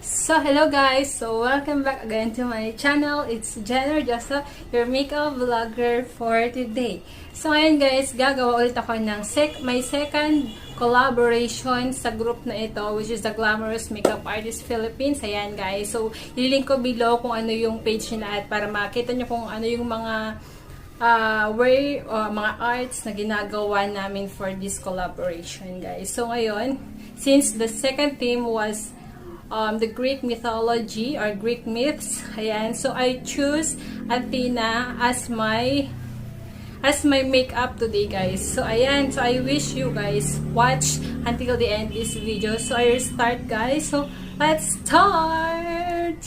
So, hello guys! So, welcome back again to my channel. It's Jhen Ordioso, your makeup vlogger for today. So, ngayon guys, gagawa ulit ako ng my second collaboration sa group na ito, which is the Glamorous Makeup Artist Philippines. Ayan guys. So, ililink ko below kung ano yung page nila at para makita nyo kung ano yung mga mga arts na ginagawa namin for this collaboration guys. So, ngayon, since the second theme was the Greek mythology or Greek myths. Ayan. So, I choose Athena as my makeup today, guys. So, ayan. So, I wish you guys watch until the end this video. So, I will start, guys. So, let's start!